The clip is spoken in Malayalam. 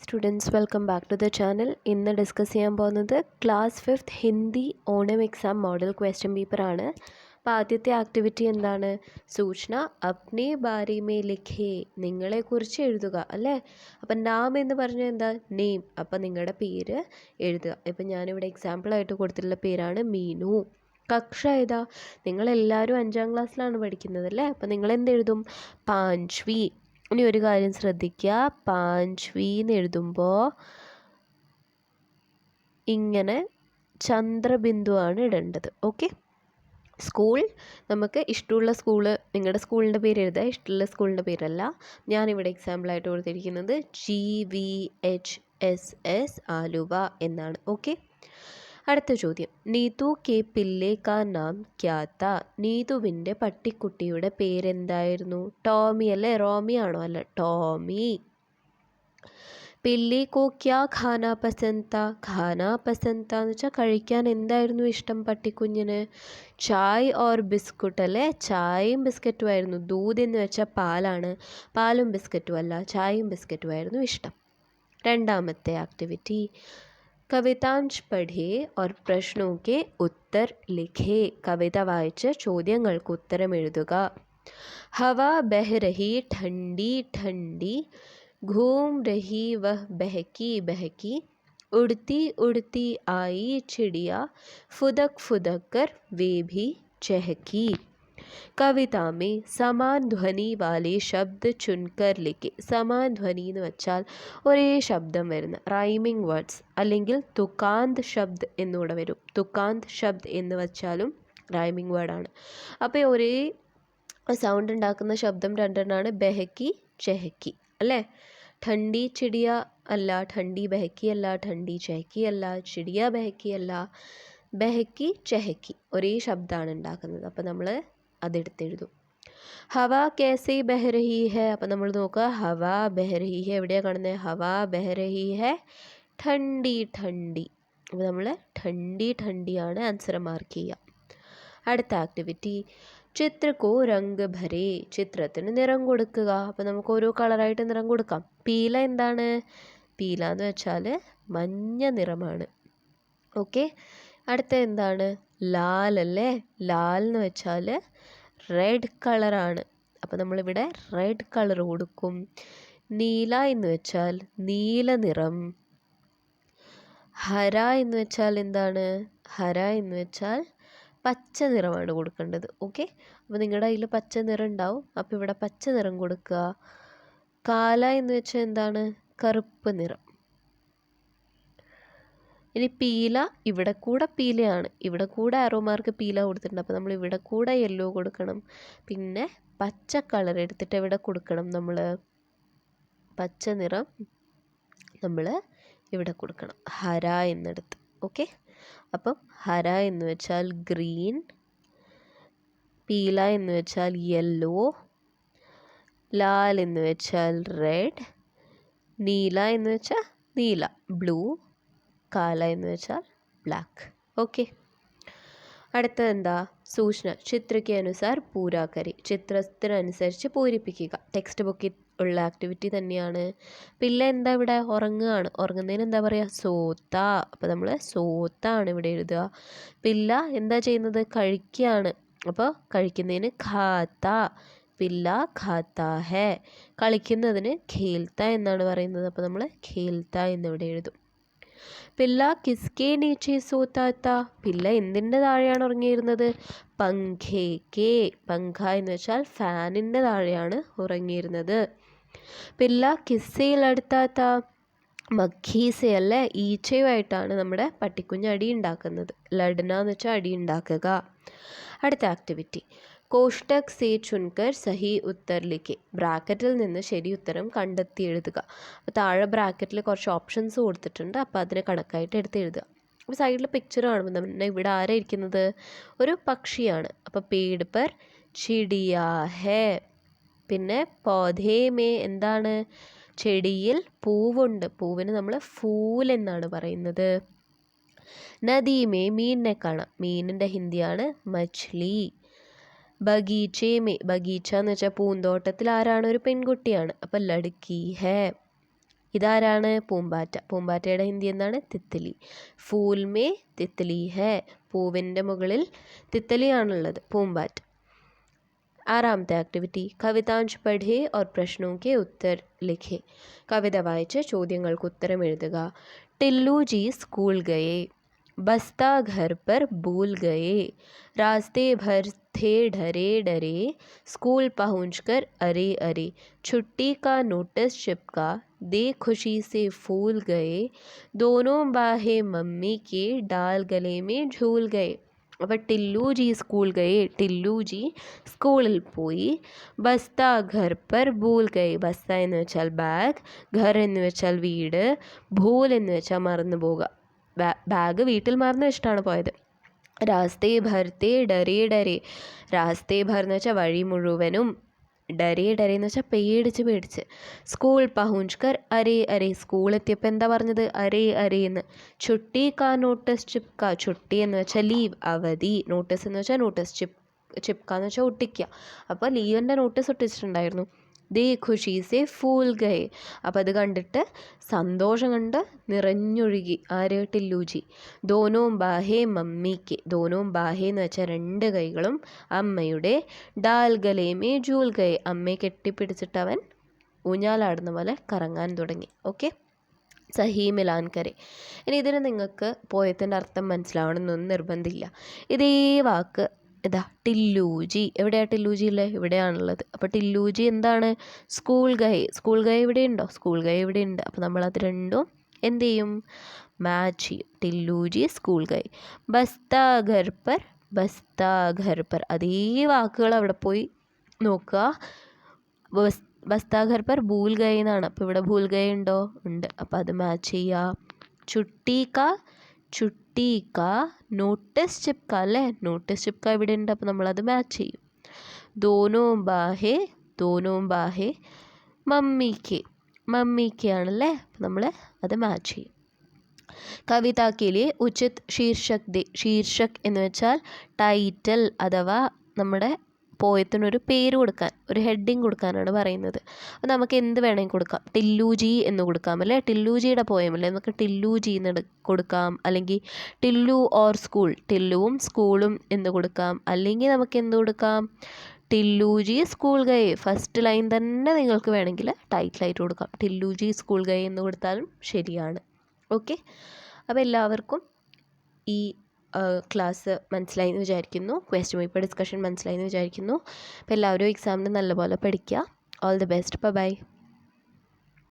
Students welcome back to the channel. ഇന്ന് ഡിസ്കസ് ചെയ്യാൻ പോകുന്നത് class 5th Hindi Onam exam model question പേപ്പറാണ്. അപ്പോൾ ആദ്യത്തെ ആക്ടിവിറ്റി എന്താണ്? സൂചന അപ്നെ ബാരെ മേ ലിഖേ, നിങ്ങളെക്കുറിച്ച് എഴുതുക അല്ലേ. അപ്പം നാം എന്ന് പറഞ്ഞാൽ എന്താ? നെയിം. അപ്പം നിങ്ങളുടെ പേര് എഴുതുക. ഇപ്പം ഞാനിവിടെ എക്സാമ്പിളായിട്ട് കൊടുത്തിട്ടുള്ള പേരാണ് മീനു. കക്ഷ ഏതാ? നിങ്ങളെല്ലാവരും 5ാം ക്ലാസ്സിലാണ് പഠിക്കുന്നത് അല്ലേ. അപ്പം നിങ്ങളെന്തെഴുതും? പാഞ്ച്വി. ഇനി ഒരു കാര്യം ശ്രദ്ധിക്കുക, പാഞ്ച്വി എന്ന് എഴുതുമ്പോൾ ഇങ്ങനെ ചന്ദ്രബിന്ദുവാണ് ഇടേണ്ടത്. ഓക്കെ. സ്കൂൾ നമുക്ക് ഇഷ്ടമുള്ള സ്കൂള്, നിങ്ങളുടെ സ്കൂളിൻ്റെ പേര് എഴുതുക, ഇഷ്ടമുള്ള സ്കൂളിൻ്റെ പേരല്ല. ഞാനിവിടെ എക്സാമ്പിളായിട്ട് കൊടുത്തിരിക്കുന്നത് GVHSS ആലുവ എന്നാണ്. ഓക്കെ. അടുത്ത ചോദ്യം, നീതു കെ പില്ലേ കാ നാം ക്യാ താ? നീതുവിൻ്റെ പട്ടിക്കുട്ടിയുടെ പേരെന്തായിരുന്നു? ടോമി അല്ലേ? റോമി ആണോ? അല്ല, ടോമി. പില്ലി കോ ക്യാ ഖാനാ പസന്ത് താ? ഖാനാ പസന്ത് താ എന്ന് വെച്ചാൽ കഴിക്കാൻ എന്തായിരുന്നു ഇഷ്ടം പട്ടിക്കുഞ്ഞിന്? ചായ് ഓർ ബിസ്കുട്ട് അല്ലേ. ചായയും ബിസ്ക്കറ്റും ആയിരുന്നു. ദൂത് എന്ന് വെച്ചാൽ പാലാണ്. പാലും ബിസ്ക്കറ്റും അല്ല, ചായയും ബിസ്ക്കറ്റും ആയിരുന്നു ഇഷ്ടം. രണ്ടാമത്തെ ആക്ടിവിറ്റി, കവിതാംശ് പഠേ और प्रश्नों के उत्तर लिखे. കവിത വായിച്ച് ചോദ്യങ്ങൾക്ക് ഉത്തരം എഴുതുക. ഹവ ബഹ് രഹി ठंडी ठंडी, घूम रही वह बहकी बहकी, उड़ती उड़ती आई चिड़िया, फुदक फुदक कर वे भी चहकी. കവിത में സമാൻ ധ്വനി വാലേ ശബ്ദ് ചുൻകർ ലിഖെ. സമാൻ ധ്വനി എന്ന് വെച്ചാൽ ഒരേ ശബ്ദം വരുന്ന റൈമിംഗ് വേർഡ്സ്, അല്ലെങ്കിൽ തുകാന്ത് ശബ്ദ് എന്നൂടെ വരും. തുകാന്ത് ശബ്ദ് എന്ന് വെച്ചാലും റൈമിംഗ് വേർഡാണ്. അപ്പോൾ ഒരേ സൗണ്ട് ഉണ്ടാക്കുന്ന ശബ്ദം രണ്ടെണ്ണമാണ്, ബെഹക്കി ചെഹക്കി അല്ലേ. ठंडी चिड़िया അല്ല, ठंडी ബഹക്കി അല്ല, ठंडी ചെഹക്കി അല്ല, ചിടിയ ബഹക്കി അല്ല, ബഹക്കി ചെഹക്കി ഒരേ ശബ്ദമാണ് ഉണ്ടാക്കുന്നത്. അപ്പോൾ നമ്മൾ അതെടുത്തെഴുതും. ഹവ കേസെ ബഹ് രഹി ഹെ. അപ്പം നമ്മൾ നോക്കുക, ഹവ ബഹ് രഹി ഹെ എവിടെയാണ് കാണുന്നത്? ഹവ ബഹ് രഹി ഹെ ठंडी ठंडी. അപ്പോൾ നമ്മൾ ठंडी ठंडी ആണ് ആൻസർ മാർക്ക് ചെയ്യുക. അടുത്ത ആക്ടിവിറ്റി, ചിത്രക്കോ രംഗ് ഭരേ. ചിത്രത്തിന് നിറം കൊടുക്കുക. അപ്പോൾ നമുക്ക് ഓരോ കളറായിട്ട് നിറം കൊടുക്കാം. പീല എന്താണ്? പീല എന്ന് വെച്ചാൽ മഞ്ഞ നിറമാണ്. ഓക്കെ. അടുത്ത എന്താണ്? ലാൽ അല്ലേ. ലാൽ എന്ന് വെച്ചാൽ റെഡ് കളറാണ്. അപ്പോൾ നമ്മളിവിടെ റെഡ് കളർ കൊടുക്കും. നീല എന്ന് വെച്ചാൽ നീല നിറം. ഹര എന്ന് വെച്ചാൽ എന്താണ്? ഹര എന്ന് വെച്ചാൽ പച്ച നിറമാണ് കൊടുക്കേണ്ടത്. ഓക്കെ. അപ്പോൾ നിങ്ങളുടെ കയ്യിൽ പച്ച നിറം ഉണ്ടാവും. അപ്പോൾ ഇവിടെ പച്ച നിറം കൊടുക്കുക. കാല എന്ന് വെച്ചാൽ എന്താണ്? കറുപ്പ് നിറം. ഇനി പീല, ഇവിടെ കൂടെ പീലയാണ്, ഇവിടെ കൂടെ ആരോ മാർക്ക് പീല കൊടുത്തിട്ടുണ്ട്. അപ്പോൾ നമ്മൾ ഇവിടെ കൂടെ യെല്ലോ കൊടുക്കണം. പിന്നെ പച്ച കളർ എടുത്തിട്ട് ഇവിടെ കൊടുക്കണം. നമ്മൾ പച്ച നിറം നമ്മൾ ഇവിടെ കൊടുക്കണം, ഹര എന്നെടുത്ത്. ഓക്കെ. അപ്പം ഹര എന്ന് വെച്ചാൽ ഗ്രീൻ, പീല എന്ന് വെച്ചാൽ യെല്ലോ, ലാൽ എന്ന് വെച്ചാൽ റെഡ്, നീല എന്ന് വെച്ചാൽ നീല ബ്ലൂ, കാല എന്ന് വെച്ചാൽ ബ്ലാക്ക്. ഓക്കെ. അടുത്തത് എന്താ? സൂചന ചിത്രയ്ക്ക് അനുസാർ പൂരാ കരി. ചിത്രത്തിനനുസരിച്ച് പൂരിപ്പിക്കുക. ടെക്സ്റ്റ് ബുക്കിൽ ഉള്ള ആക്ടിവിറ്റി തന്നെയാണ്. പിള്ള എന്താ ഇവിടെ? ഉറങ്ങുകയാണ്. ഉറങ്ങുന്നതിന് എന്താ പറയുക? സോത്ത. അപ്പോൾ നമ്മൾ സോത്താണ് ഇവിടെ എഴുതുക. പിള്ള എന്താ ചെയ്യുന്നത്? കഴിക്കുകയാണ്. അപ്പോൾ കഴിക്കുന്നതിന് ഖാത്ത. പിള്ള ഖാത്ത ഹേ. കളിക്കുന്നതിന് ഖേൽത്ത എന്നാണ് പറയുന്നത്. അപ്പോൾ നമ്മൾ ഖേൽത്ത എന്നിവിടെ എഴുതും. പിള്ള കിസ്കെ നീച്ചെ സോത്താത്ത. പിള്ള എന്തിൻ്റെ താഴെയാണ് ഉറങ്ങിയിരുന്നത്? പങ്കേക്കെ. പങ്ക എന്ന് വെച്ചാൽ ഫാനിൻ്റെ താഴെയാണ് ഉറങ്ങിയിരുന്നത്. പിള്ള കിസ്സയിൽ അടുത്താത്ത. മഖീസെ അല്ലേ, ഈച്ചയുമായിട്ടാണ് നമ്മുടെ പട്ടിക്കുഞ്ഞ് അടി ഉണ്ടാക്കുന്നത്. ലഡ്ന എന്ന് വെച്ചാൽ അടി ഉണ്ടാക്കുക. അടുത്ത ആക്ടിവിറ്റി, കോഷ്ടക് സേ ചുൻകർ സഹി ഉത്തർ ലിഖെ. ബ്രാക്കറ്റിൽ നിന്ന് ശരി ഉത്തരം കണ്ടെത്തി എഴുതുക. അപ്പോൾ താഴെ ബ്രാക്കറ്റിൽ കുറച്ച് ഓപ്ഷൻസ് കൊടുത്തിട്ടുണ്ട്. അപ്പോൾ അതിനെ കണക്കായിട്ട് എടുത്ത് എഴുതുക. അപ്പോൾ സൈഡിൽ പിക്ചർ കാണുമ്പോൾ തന്നെ ഇവിടെ ആരായിരിക്കുന്നത്? ഒരു പക്ഷിയാണ്. അപ്പോൾ പേട് പർ ചിടിയാ ഹേ. പിന്നെ പോധേ മേ എന്താണ്? ചെടിയിൽ പൂവുണ്ട്. പൂവിന് നമ്മൾ ഫൂൽ എന്നാണ് പറയുന്നത്. നദി മേ മീനിനെ കാണാം. മീനിൻ്റെ ഹിന്ദിയാണ് മച്ച്ലി. ബഗീച്ചേ മേ, ബഗീച്ച എന്ന് വെച്ചാൽ പൂന്തോട്ടത്തിൽ ആരാണ്? ഒരു പെൺകുട്ടിയാണ്. അപ്പോൾ ലഡ്കി ഹേ. ഇതാരാണ്? പൂമ്പാറ്റ. പൂമ്പാറ്റയുടെ ഹിന്ദി എന്താണ്? തിത്തലി. ഫൂൽ മേ തിത്തലി ഹേ. പൂവിൻ്റെ മുകളിൽ തിത്തലിയാണുള്ളത്, പൂമ്പാറ്റ. ആറാമത്തെ ആക്ടിവിറ്റി, കവിതാംശ് പഠേ और प्रश्नों के उत्तर लिखे. കവിത വായിച്ച് ചോദ്യങ്ങൾക്ക് ഉത്തരം എഴുതുക. टिल्लू जी स्कूल गए, बस्ता घर पर भूल गए, रास्ते भर थे डरे डरे, स्कूल पहुंचकर अरे अरे, छुट्टी का नोटिस चिपका, दे खुशी से फूल गए, दोनों बाहें मम्मी के डाल गले में झूल गए. അപ്പോൾ ടില്ലു ജി സ്കൂൾ ഗയേ, ടില്ലു ജി സ്കൂളിൽ പോയി. ബസ്ത ഘർ പർ ഭൂൽ ഗയേ, ബസ്ത എന്ന് വെച്ചാൽ ബാഗ്, ഘർ എന്ന് വെച്ചാൽ വീട്, ഭൂൽ എന്ന് വെച്ചാൽ മറന്നു പോവുക. ബാഗ് വീട്ടിൽ മറന്നു വെച്ചിട്ടാണ് പോയത്. രാസ്തേ ഭർത്തേ ഡരേ ഡരേ, രാസ്തേ ഭർ എന്ന് വെച്ചാൽ വഴി മുഴുവനും, ഡരേ ഡരേ എന്ന് വെച്ചാൽ പേടിച്ച്. സ്കൂൾ പഹുഞ്ച് അരേ അരേ, സ്കൂൾ എത്തിയപ്പോൾ എന്താ പറഞ്ഞത്? അരേ അരേ എന്ന്. ചുട്ടി കാ നോട്ടീസ് ചിപ്ക, ചുട്ടി എന്ന് വെച്ചാൽ ലീവ്, അവധി. നോട്ടീസ് എന്ന് വെച്ചാൽ നോട്ടീസ്, ചിപ്ക എന്ന് വെച്ചാൽ ഒട്ടിക്കുക. അപ്പോൾ ലീവിൻ്റെ നോട്ടീസ് ഒട്ടിച്ചിട്ടുണ്ടായിരുന്നു. ദേ ഖുഷി സേ ഫൂൽ ഗയേ, അപ്പോൾ അത് കണ്ടിട്ട് സന്തോഷം കണ്ട് നിറഞ്ഞൊഴുകി. ആര്? ടില്ലൂജി. ദോനോം ബാഹേ മമ്മിക്ക്, ദോനോം ബാഹേ എന്ന് വെച്ചാൽ രണ്ട് കൈകളും അമ്മയുടെ, ഡാൽ ഗലേ മേ ജൂൽ ഗയേ, അമ്മയെ കെട്ടിപ്പിടിച്ചിട്ട് അവൻ ഊഞ്ഞാലാടുന്ന പോലെ കറങ്ങാൻ തുടങ്ങി. ഓക്കെ, സഹി മിലാൻ കരെ. ഇനി ഇതിന് നിങ്ങൾക്ക് പോയത്തിൻ്റെ അർത്ഥം മനസ്സിലാവണമെന്നൊന്നും നിർബന്ധമില്ല. ഇതേ വാക്ക് ഇതാ ടില്ലൂജി, എവിടെയാണ് ടില്ലൂജി ഉള്ളത്? ഇവിടെയാണുള്ളത്. അപ്പോൾ ടില്ലൂജി എന്താണ്? സ്കൂൾ ഗയേ, സ്കൂൾ ഗയേ ഇവിടെ ഉണ്ടോ? സ്കൂൾ ഗയേ ഇവിടെ ഉണ്ട്. അപ്പോൾ നമ്മളത് രണ്ടും എന്ത് ചെയ്യും? മാച്ച് ചെയ്യും. ടില്ലൂജി സ്കൂൾ ഗയേ. ബസ്താ ഘർ പർ, ബസ്താ ഘർ പർ, അതേ വാക്കുകൾ അവിടെ പോയി നോക്കുക. ബസ്താ ഘർ പർ ഭൂൽ ഗയേ എന്നാണ്. അപ്പോൾ ഇവിടെ ഭൂൽ ഗയേ ഉണ്ടോ? ഉണ്ട്. അപ്പോൾ അത് മാച്ച് ചെയ്യുക. ചുട്ടി കാ, ചുട്ടി കാ നോട്ടീസ് ചിപ്ക അല്ലേ? നോട്ടീസ് ചിപ്ക ഇവിടെ ഉണ്ട്. അപ്പോൾ നമ്മളത് മാച്ച് ചെയ്യും. ദോനോം ബാഹേ, ദോനോം ബാഹേ മമ്മിക്ക്, മമ്മിക്ക് ആണല്ലേ? അപ്പോൾ നമ്മൾ അത് മാച്ച് ചെയ്യും. കവിതാക്കിലെ ഉചിത് ശീർഷക് ദേ, ശീർഷക് എന്ന് വെച്ചാൽ ടൈറ്റിൽ അഥവാ നമ്മുടെ പോയത്തിനൊരു പേര് കൊടുക്കാൻ, ഒരു ഹെഡിങ് കൊടുക്കാനാണ് പറയുന്നത്. അപ്പോൾ നമുക്ക് എന്ത് വേണമെങ്കിൽ കൊടുക്കാം. ടില്ലൂജി എന്ന് കൊടുക്കാം അല്ലേ? ടില്ലൂജിയുടെ പോയമല്ലേ, നമുക്ക് ടില്ലൂജി എന്ന് കൊടുക്കാം. അല്ലെങ്കിൽ ടില്ലു ഓർ സ്കൂൾ, ടില്ലുവും സ്കൂളും എന്ന് കൊടുക്കാം. അല്ലെങ്കിൽ നമുക്ക് എന്ത് കൊടുക്കാം? ടില്ലൂജി സ്കൂൾ ഗയേ, ഫസ്റ്റ് ലൈൻ തന്നെ നിങ്ങൾക്ക് വേണമെങ്കിൽ ടൈറ്റിലായിട്ട് കൊടുക്കാം. ടില്ലൂജി സ്കൂൾ ഗയേ എന്ന് കൊടുത്താലും ശരിയാണ്. ഓക്കെ, അപ്പോൾ എല്ലാവർക്കും ഈ ക്ലാസ് മനസ്സിലായി എന്ന് വിചാരിക്കുന്നു. ക്വസ്റ്റ്യൻ പേപ്പർ ഡിസ്കഷൻ മനസ്സിലായി എന്ന് വിചാരിക്കുന്നു. അപ്പോൾ എല്ലാവരും എക്സാമിന് നല്ലപോലെ പഠിക്കുക. All the best. ബൈ.